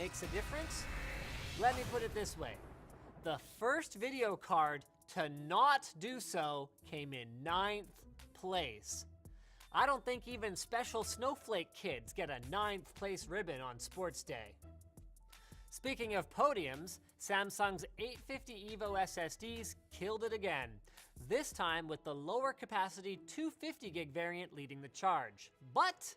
makes a difference? Let me put it this way. The first video card to not do so came in 9th place. I don't think even special snowflake kids get a 9th place ribbon on Sports Day. Speaking of podiums, Samsung's 850 EVO SSDs killed it again, this time with the lower capacity 250 gig variant leading the charge. But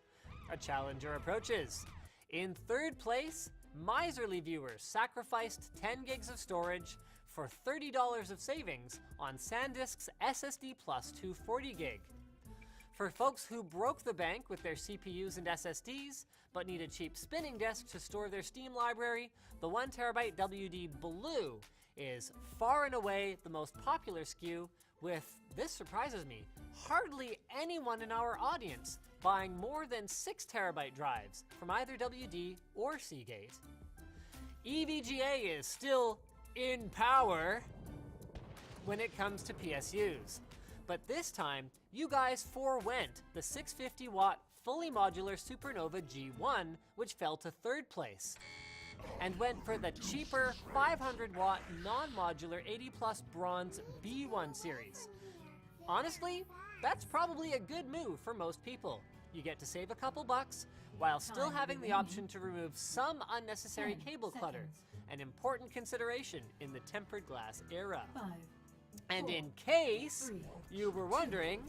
a challenger approaches. In 3rd place, miserly viewers sacrificed 10 gigs of storage for $30 of savings on SanDisk's SSD Plus 240 gig. For folks who broke the bank with their CPUs and SSDs, but need a cheap spinning disk to store their Steam library, the 1TB WD Blue is far and away the most popular SKU, with, this surprises me, hardly anyone in our audience buying more than 6TB drives from either WD or Seagate. EVGA is still in power when it comes to PSUs. But this time, you guys forewent the 650-watt fully modular Supernova G1, which fell to 3rd place, and went for the cheaper 500-watt non-modular 80+ Bronze B1 series. Honestly, that's probably a good move for most people. You get to save a couple bucks while still having the option to remove some unnecessary cable clutter, an important consideration in the tempered glass era. And in case you were wondering,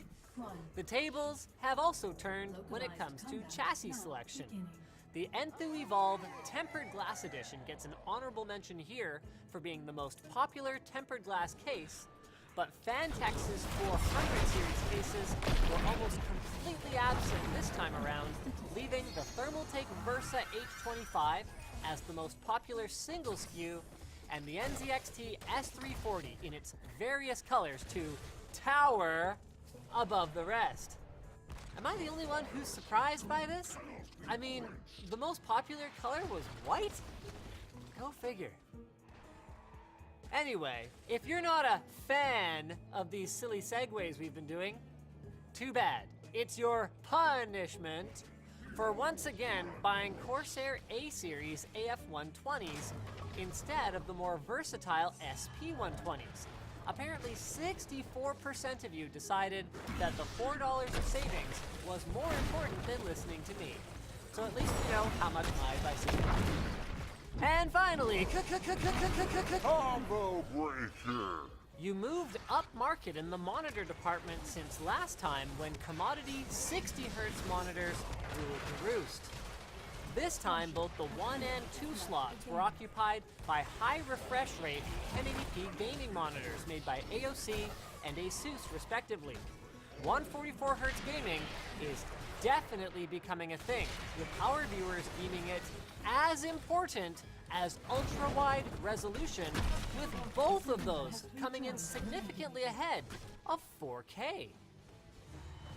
the tables have also turned when it comes to chassis selection. The Enthoo Evolve Tempered Glass Edition gets an honorable mention here for being the most popular tempered glass case, but Fantech's 400 series cases were almost completely absent this time around, leaving the Thermaltake Versa H25 as the most popular single SKU, and the NZXT S340 in its various colors to tower above the rest. Am I the only one who's surprised by this? I mean, the most popular color was white? Go figure. Anyway, if you're not a fan of these silly segues we've been doing, too bad. It's your punishment for once again buying Corsair A-Series AF120s instead of the more versatile SP120s. Apparently 64% of you decided that the $4 of savings was more important than listening to me. So at least you know how much my advice is. And finally, Combo breaker! You moved up market in the monitor department since last time when commodity 60Hz monitors ruled the roost. This time, both the 1 and 2 slots were occupied by high refresh rate 1080p gaming monitors made by AOC and Asus respectively. 144Hz gaming is definitely becoming a thing, with our viewers deeming it as important as ultra-wide resolution, with both of those coming in significantly ahead of 4K.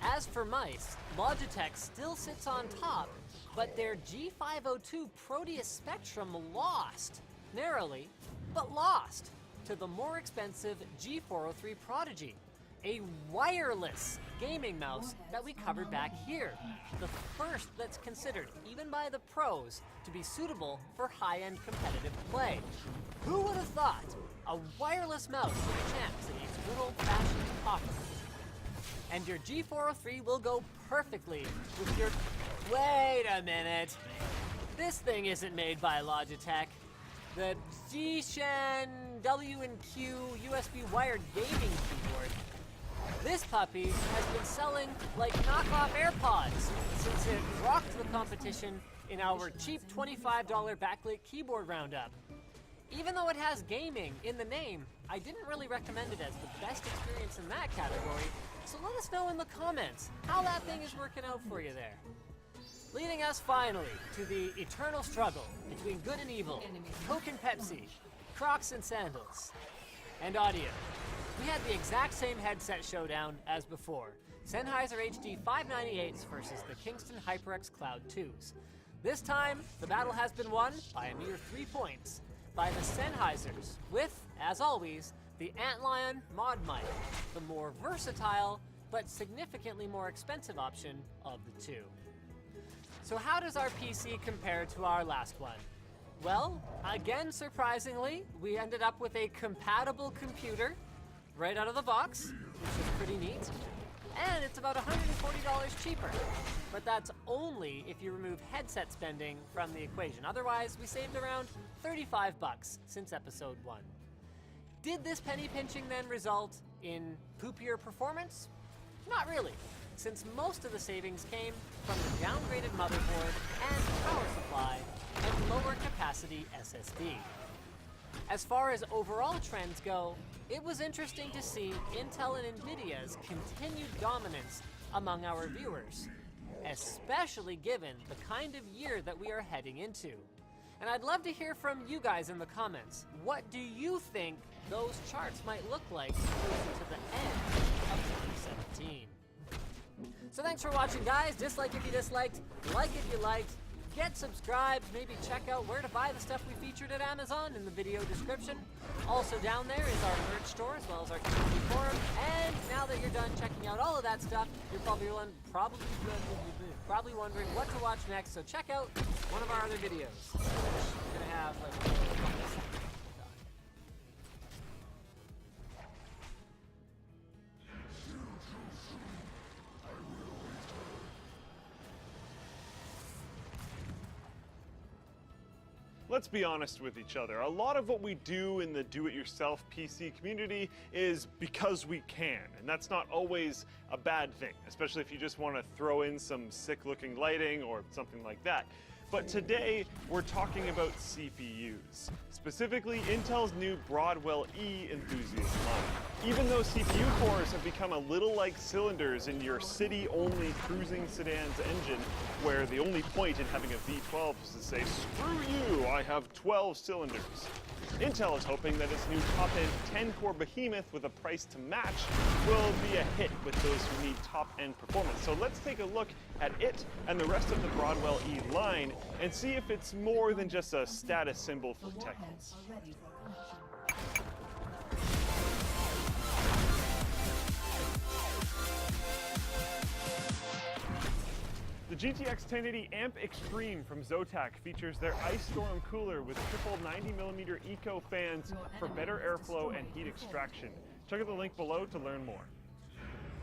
As for mice, Logitech still sits on top, but their G502 Proteus Spectrum lost, narrowly, but lost, to the more expensive G403 Prodigy, a wireless gaming mouse that we covered back here, the first that's considered, even by the pros, to be suitable for high-end competitive play. Who would have thought a wireless mouse with a chance against good old-fashioned copper? And your G403 will go perfectly with your... Wait a minute! This thing isn't made by Logitech. The G-Shen W&Q USB wired gaming keyboard. This puppy has been selling like knockoff AirPods since it rocked the competition in our cheap $25 backlit keyboard roundup. Even though it has gaming in the name, I didn't really recommend it as the best experience in that category, so let us know in the comments how that thing is working out for you there. Leading us finally to the eternal struggle between good and evil, Coke and Pepsi, Crocs and sandals, and audio. We had the exact same headset showdown as before, Sennheiser HD 598s versus the Kingston HyperX Cloud 2s. This time, the battle has been won by a mere 3 points by the Sennheisers, with, as always, the Antlion Mod Mic, the more versatile but significantly more expensive option of the two. So how does our PC compare to our last one? Well, again, surprisingly, we ended up with a compatible computer right out of the box, which is pretty neat. And it's about $140 cheaper. But that's only if you remove headset spending from the equation. Otherwise, we saved around 35 bucks since episode 1. Did this penny pinching then result in poopier performance? Not really, since most of the savings came from the downgraded motherboard and power supply and lower capacity SSD. As far as overall trends go, it was interesting to see Intel and Nvidia's continued dominance among our viewers, especially given the kind of year that we are heading into. And I'd love to hear from you guys in the comments. What do you think those charts might look like closer to the end of 2017? So thanks for watching, guys. Dislike if you disliked, like if you liked. Get subscribed, maybe check out where to buy the stuff we featured at Amazon in the video description. Also down there is our merch store as well as our community forum. And now that you're done checking out all of that stuff, you're probably wondering what to watch next. So check out one of our other videos. We're gonna have Let's be honest with each other. A lot of what we do in the do-it-yourself PC community is because we can, and that's not always a bad thing, especially if you just want to throw in some sick-looking lighting or something like that. But today, we're talking about CPUs, specifically Intel's new Broadwell E enthusiast line. Even though CPU cores have become a little like cylinders in your city-only cruising sedan's engine, where the only point in having a V12 is to say, screw you, I have 12 cylinders. Intel is hoping that its new top-end 10-core behemoth with a price to match will be a hit with those who need top-end performance. So let's take a look at it and the rest of the Broadwell E line and see if it's more than just a status symbol for techies. The GTX 1080 Amp Extreme from Zotac features their Ice Storm cooler with triple 90mm Eco fans for better airflow and heat extraction. Check out the link below to learn more.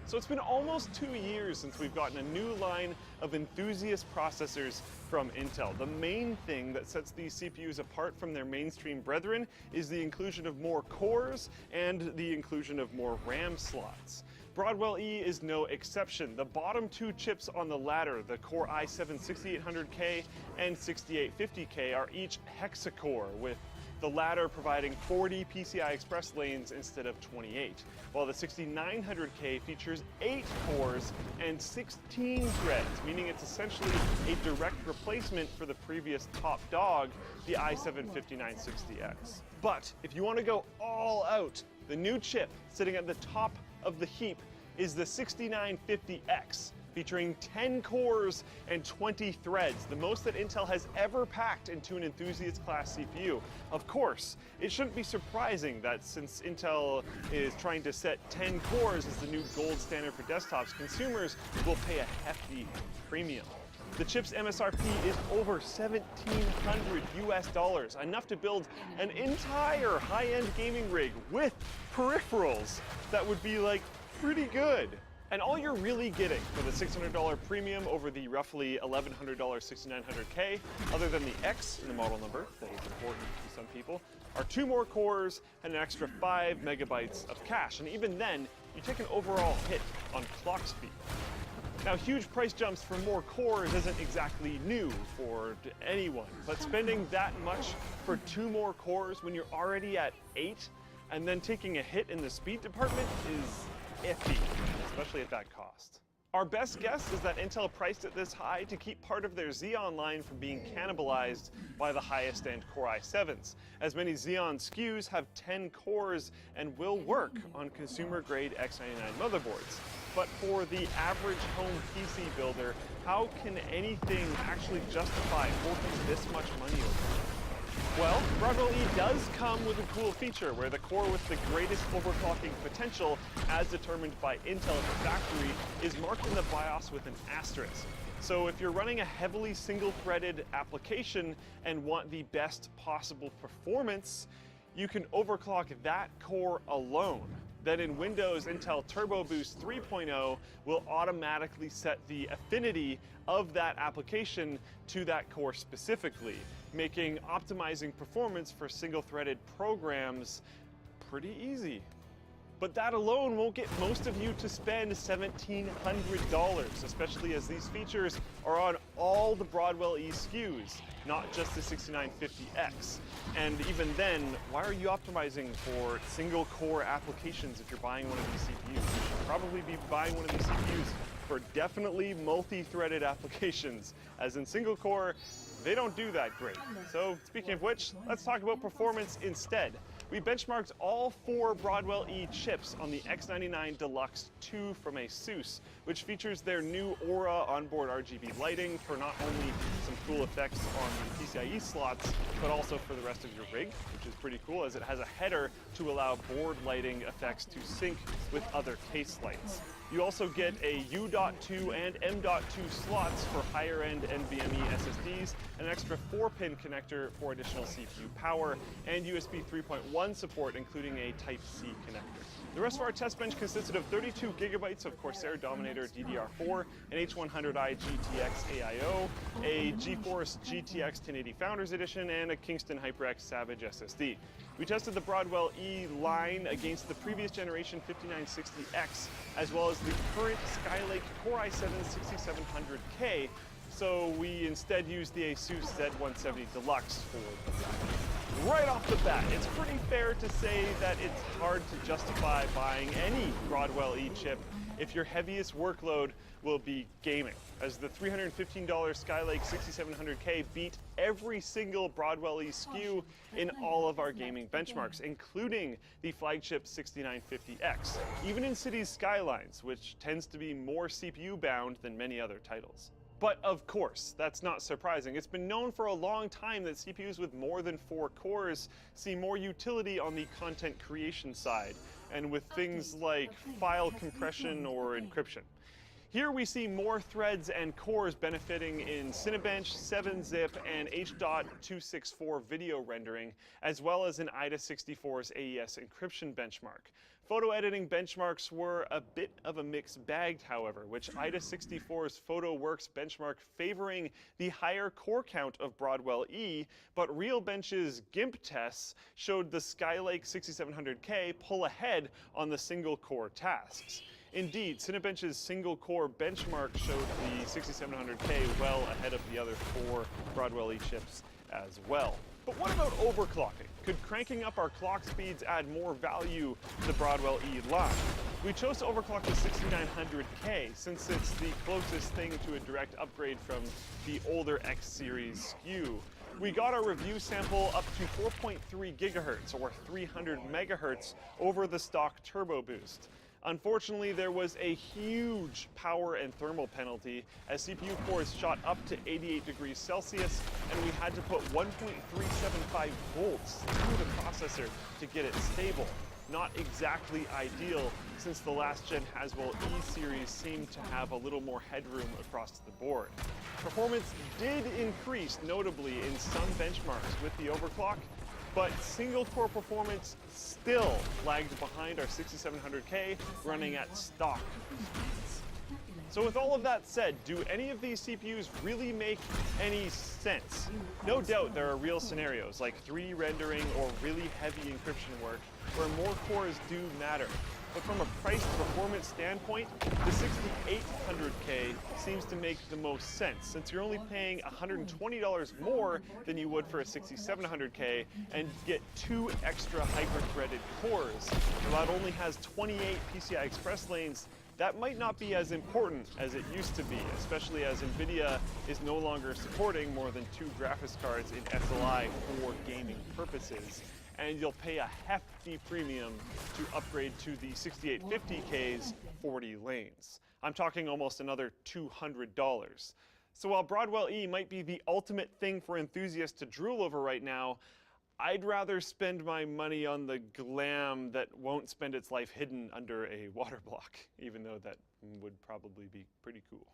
So it's been almost 2 years since we've gotten a new line of enthusiast processors from Intel. The main thing that sets these CPUs apart from their mainstream brethren is the inclusion of more cores and the inclusion of more RAM slots. Broadwell E is no exception. The bottom two chips on the ladder, the Core i7-6800K and 6850K, are each hexacore, with the latter providing 40 PCI Express lanes instead of 28, while the 6900K features 8 cores and 16 threads, meaning it's essentially a direct replacement for the previous top dog, the i7-5960X. But if you want to go all out, the new chip sitting at the top of the heap is the 6950X, featuring 10 cores and 20 threads, the most that Intel has ever packed into an enthusiast-class CPU. Of course, it shouldn't be surprising that since Intel is trying to set 10 cores as the new gold standard for desktops, consumers will pay a hefty premium. The chip's MSRP is over $1,700 US, enough to build an entire high-end gaming rig with peripherals that would be like pretty good. And all you're really getting for the $600 premium over the roughly $1,100 6900K, other than the X in the model number, that is important to some people, are 2 more cores and an extra 5 megabytes of cache. And even then, you take an overall hit on clock speed. Now, huge price jumps for more cores isn't exactly new for anyone, but spending that much for 2 more cores when you're already at 8 and then taking a hit in the speed department is iffy, especially at that cost. Our best guess is that Intel priced it this high to keep part of their Xeon line from being cannibalized by the highest end Core i7s, as many Xeon SKUs have 10 cores and will work on consumer-grade X99 motherboards. But for the average home PC builder, how can anything actually justify forking this much money over? Well, Broadwell E does come with a cool feature where the core with the greatest overclocking potential, as determined by Intel at the factory, is marked in the BIOS with an asterisk. So if you're running a heavily single-threaded application and want the best possible performance, you can overclock that core alone. Then in Windows, Intel Turbo Boost 3.0 will automatically set the affinity of that application to that core specifically, making optimizing performance for single-threaded programs pretty easy. But that alone won't get most of you to spend $1,700, especially as these features are on all the Broadwell E SKUs, not just the 6950X. And even then, why are you optimizing for single core applications if you're buying one of these CPUs? You should probably be buying one of these CPUs for definitely multi-threaded applications, as in single core, they don't do that great. So speaking of which, let's talk about performance instead. We benchmarked all 4 Broadwell E chips on the X99 Deluxe 2 from ASUS, which features their new Aura onboard RGB lighting for not only some cool effects on the PCIe slots, but also for the rest of your rig, which is pretty cool as it has a header to allow board lighting effects to sync with other case lights. You also get a U.2 and M.2 slots for higher-end NVMe SSDs, an extra 4-pin connector for additional CPU power, and USB 3.1 support, including a Type-C connector. The rest of our test bench consisted of 32 gigabytes of Corsair Dominator DDR4, an H100i GTX AIO, a GeForce GTX 1080 Founders Edition, and a Kingston HyperX Savage SSD. We tested the Broadwell E line against the previous generation 5960X, as well as the current Skylake Core i7 6700K, so we instead used the ASUS Z170 Deluxe for the ride. Right off the bat, it's pretty fair to say that it's hard to justify buying any Broadwell E chip if your heaviest workload will be gaming, as the $315 Skylake 6700K beat every single Broadwell E SKU in all of our gaming benchmarks, including the flagship 6950X, even in Cities Skylines, which tends to be more CPU bound than many other titles. But of course, that's not surprising. It's been known for a long time that CPUs with more than 4 cores see more utility on the content creation side, and with things like file compression or encryption. Here we see more threads and cores benefiting in Cinebench, 7-zip, and H.264 video rendering, as well as in AIDA64's AES encryption benchmark. Photo editing benchmarks were a bit of a mixed bag, however, which AIDA64's PhotoWorks benchmark favoring the higher core count of Broadwell E, but RealBench's GIMP tests showed the Skylake 6700K pull ahead on the single core tasks. Indeed, Cinebench's single-core benchmark showed the 6700K well ahead of the other 4 Broadwell E chips as well. But what about overclocking? Could cranking up our clock speeds add more value to the Broadwell E line? We chose to overclock the 6900K since it's the closest thing to a direct upgrade from the older X series SKU. We got our review sample up to 4.3 gigahertz or 300 megahertz over the stock Turbo Boost. Unfortunately, there was a huge power and thermal penalty as CPU cores shot up to 88 degrees Celsius, and we had to put 1.375 volts through the processor to get it stable. Not exactly ideal, since the last gen Haswell E series seemed to have a little more headroom across the board. Performance did increase notably in some benchmarks with the overclock, but single core performance still lagged behind our 6700K running at stock speeds. So with all of that said, do any of these CPUs really make any sense? No doubt there are real scenarios like 3D rendering or really heavy encryption work where more cores do matter. But from a price performance standpoint, the 6800K seems to make the most sense, since you're only paying $120 more than you would for a 6700K and get 2 extra hyper-threaded cores. While it only has 28 PCI Express lanes, that might not be as important as it used to be, especially as NVIDIA is no longer supporting more than 2 graphics cards in SLI for gaming purposes. And you'll pay a hefty premium to upgrade to the 6850K's 40 lanes. I'm talking almost another $200. So while Broadwell E might be the ultimate thing for enthusiasts to drool over right now, I'd rather spend my money on the glam that won't spend its life hidden under a water block, even though that would probably be pretty cool.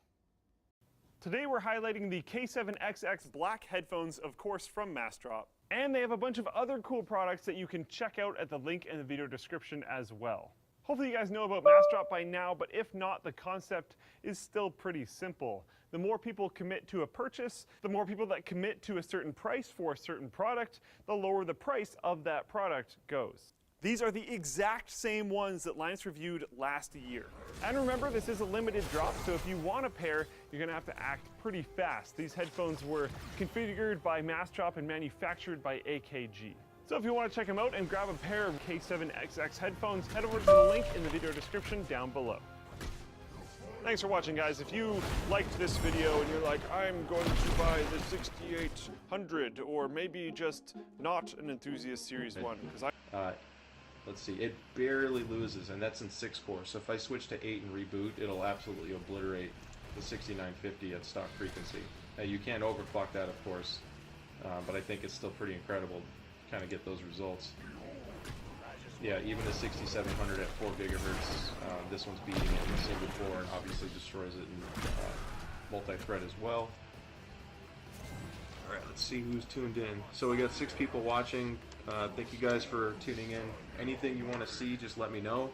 Today we're highlighting the K7XX Black headphones, of course from Massdrop. And they have a bunch of other cool products that you can check out at the link in the video description as well. Hopefully you guys know about Massdrop by now, but if not, the concept is still pretty simple. The more people commit to a purchase, the more people that commit to a certain price for a certain product, the lower the price of that product goes. These are the exact same ones that Linus reviewed last year. And remember, this is a limited drop, so if you want a pair, you're gonna have to act pretty fast. These headphones were configured by Massdrop and manufactured by AKG. So if you want to check them out and grab a pair of K7XX headphones, head over to the link in the video description down below. Thanks for watching, guys. If you liked this video and you're like, I'm going to buy the 6800, or maybe just not an Enthusiast Series 1, because let's see, it barely loses, and that's in 6-core. So if I switch to 8 and reboot, it'll absolutely obliterate the 6950 at stock frequency. You can't overclock that, of course, but I think it's still pretty incredible to kind of get those results. Yeah, even the 6700 at 4 gigahertz, this one's beating it in single core and obviously destroys it in multi-thread as well. Alright, let's see who's tuned in. So we got 6 people watching. Thank you guys for tuning in. Anything you want to see, just let me know.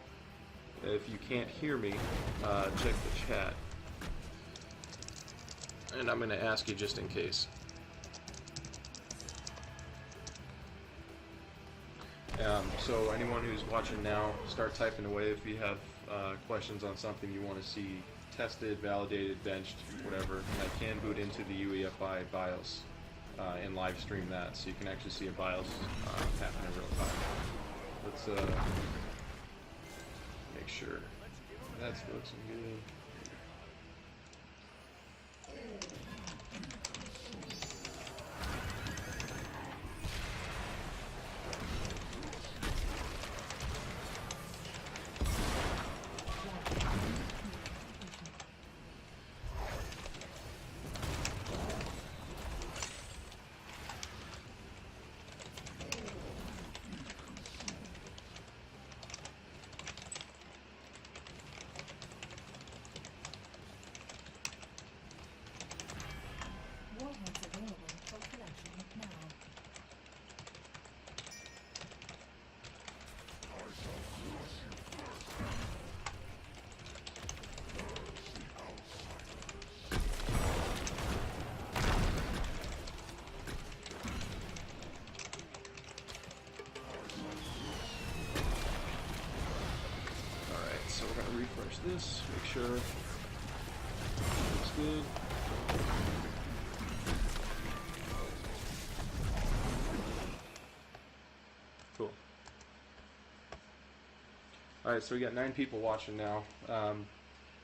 If you can't hear me, check the chat. And I'm going to ask you just in case. So anyone who's watching now, start typing away if you have questions on something you want to see tested, validated, benched, whatever. And I can boot into the UEFI BIOS and live stream that, so you can actually see a BIOS happen in real time. Let's make sure that's looking good. Refresh this, make sure it looks good. Cool. Alright, so we got 9 people watching now.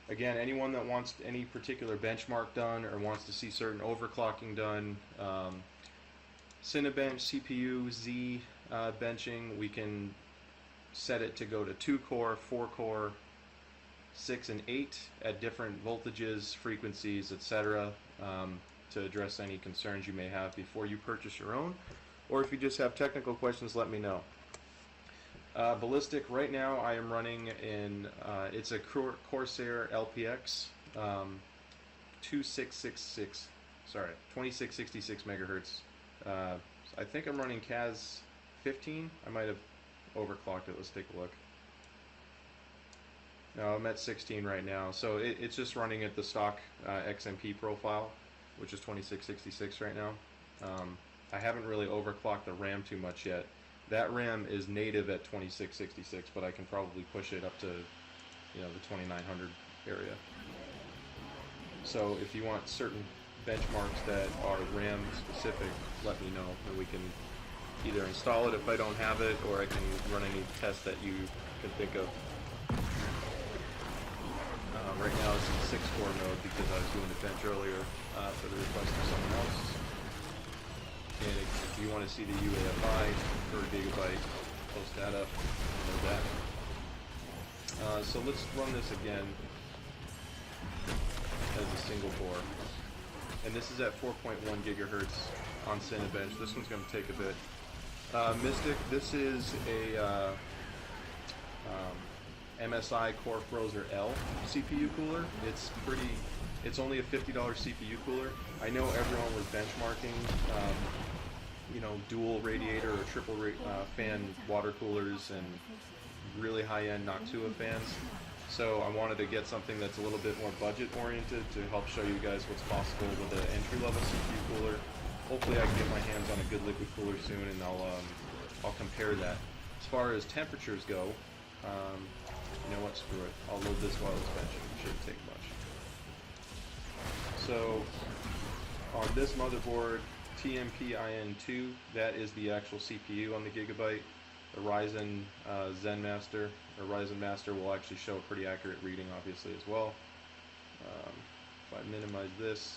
Again, anyone that wants any particular benchmark done or wants to see certain overclocking done, Cinebench, CPU, Z benching, we can set it to go to 2-core, 4-core, 6 and 8 at different voltages, frequencies, etc. To address any concerns you may have before you purchase your own. Or if you just have technical questions, let me know. Ballistic, right now I am running in, it's a Corsair LPX 2666 megahertz. I think I'm running CAS 15. I might have overclocked it. Let's take a look. No, I'm at 16 right now, so it's just running at the stock XMP profile, which is 2666 right now. I haven't really overclocked the RAM too much yet. That RAM is native at 2666, but I can probably push it up to, you know, the 2900 area. So if you want certain benchmarks that are RAM specific, let me know, and we can either install it if I don't have it, or I can run any test that you can think of. Right now it's in 6-core mode because I was doing the bench earlier for the request of someone else. And if you want to see the UEFI per gigabyte, post that up, know that. So let's run this again as a single core. And this is at 4.1 gigahertz on Cinebench. This one's going to take a bit. Mystic, this is a MSI Core Frozer L CPU cooler. It's pretty It's only a $50 CPU cooler. I know everyone was benchmarking, you know, dual radiator or triple fan water coolers and really high-end Noctua fans. So I wanted to get something that's a little bit more budget-oriented to help show you guys what's possible with an entry-level CPU cooler. Hopefully I can get my hands on a good liquid cooler soon, and I'll compare that. As far as temperatures go, you know what, screw it. I'll load this while it's benching. It shouldn't take much. So on this motherboard, TMP-IN2, that is the actual CPU on the Gigabyte. The Ryzen Zen Master, or Ryzen Master, will actually show a pretty accurate reading, obviously, as well. If I minimize this,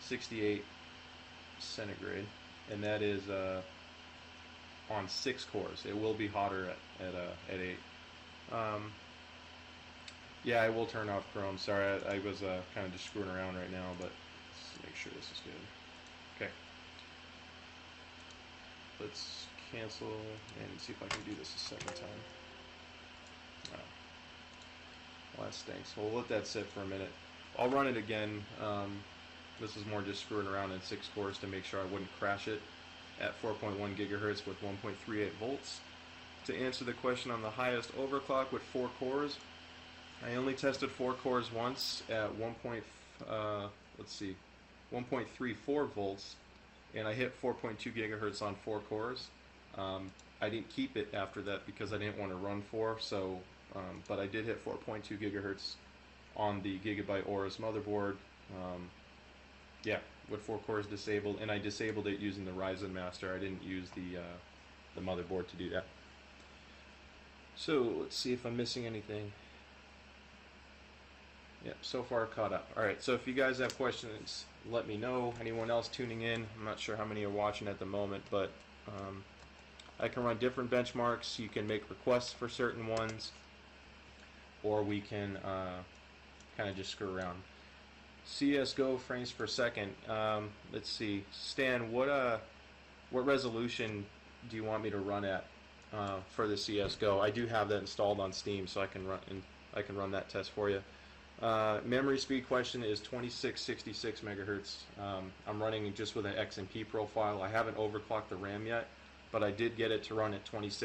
68 centigrade, and that is on 6 cores. It will be hotter at 8. Yeah, I will turn off Chrome. Sorry, I was kind of just screwing around right now, but let's make sure this is good. Okay. Let's cancel and see if I can do this a second time. Oh. Well, that stinks. We'll let that sit for a minute. I'll run it again. This is more just screwing around in 6 cores to make sure I wouldn't crash it at 4.1 gigahertz with 1.38 volts. To answer the question on the highest overclock with 4 cores, I only tested 4 cores once at 1.34 volts, and I hit 4.2 gigahertz on 4 cores. I didn't keep it after that because I didn't want to run 4, so but I did hit 4.2 gigahertz on the Gigabyte Aorus motherboard. Yeah, with 4 cores disabled, and I disabled it using the Ryzen Master. I didn't use the motherboard to do that. So let's see if I'm missing anything. Yep, so far caught up. Alright, so if you guys have questions, let me know. Anyone else tuning in, I'm not sure how many are watching at the moment, but I can run different benchmarks. You can make requests for certain ones, or we can kind of just screw around. CSGO frames per second. Let's see, Stan, what resolution do you want me to run at for the CSGO? I do have that installed on Steam, so I can run that test for you. Memory speed question is 2666 megahertz. I'm running just with an XMP profile. I haven't overclocked the RAM yet, but I did get it to run at 26.